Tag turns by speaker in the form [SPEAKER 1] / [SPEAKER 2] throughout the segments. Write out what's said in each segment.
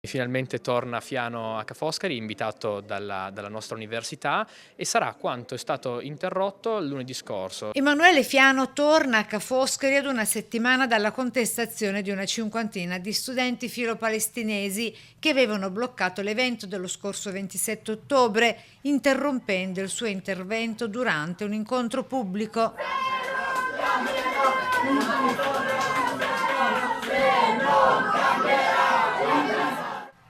[SPEAKER 1] Finalmente torna Fiano a Ca' Foscari, invitato dalla nostra università, e sarà quanto è stato interrotto lunedì scorso.
[SPEAKER 2] Emanuele Fiano torna a Ca' Foscari ad una settimana dalla contestazione di una cinquantina di studenti filo-palestinesi che avevano bloccato l'evento dello scorso 27 ottobre, interrompendo il suo intervento durante un incontro pubblico.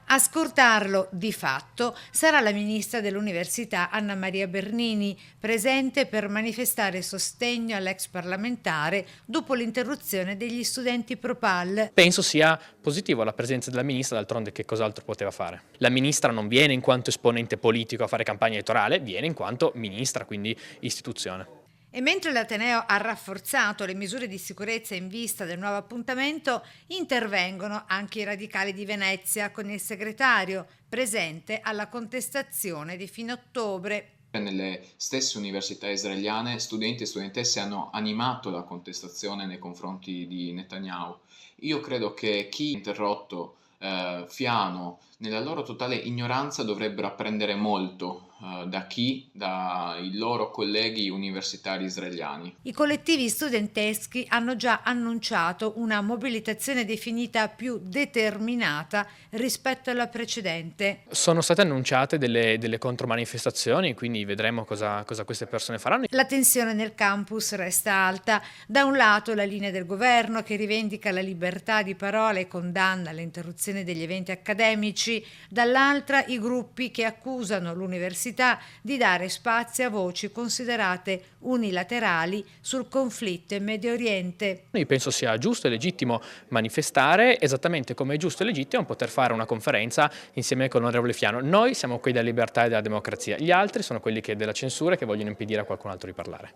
[SPEAKER 2] A scortarlo, di fatto, sarà la ministra dell'Università Anna Maria Bernini, presente per manifestare sostegno all'ex parlamentare dopo l'interruzione degli studenti Pro-Pal.
[SPEAKER 1] Penso sia positivo la presenza della ministra, d'altronde che cos'altro poteva fare. La ministra non viene in quanto esponente politico a fare campagna elettorale, viene in quanto ministra, quindi istituzione.
[SPEAKER 2] E mentre l'Ateneo ha rafforzato le misure di sicurezza in vista del nuovo appuntamento, intervengono anche i radicali di Venezia con il segretario presente alla contestazione di fine ottobre.
[SPEAKER 3] Nelle stesse università israeliane studenti e studentesse hanno animato la contestazione nei confronti di Netanyahu. Io credo che chi ha interrotto Fiano nella loro totale ignoranza dovrebbero apprendere molto dai loro colleghi universitari israeliani.
[SPEAKER 2] I collettivi studenteschi hanno già annunciato una mobilitazione definita più determinata rispetto alla precedente.
[SPEAKER 1] Sono state annunciate delle contromanifestazioni, quindi vedremo cosa queste persone faranno.
[SPEAKER 2] La tensione nel campus resta alta. Da un lato la linea del governo che rivendica la libertà di parola e condanna l'interruzione degli eventi accademici, dall'altra i gruppi che accusano l'università di dare spazio a voci considerate unilaterali sul conflitto in Medio Oriente.
[SPEAKER 1] Io penso sia giusto e legittimo manifestare, esattamente come è giusto e legittimo poter fare una conferenza insieme con l'onorevole Fiano. Noi siamo quelli della libertà e della democrazia, gli altri sono quelli della censura che vogliono impedire a qualcun altro di parlare.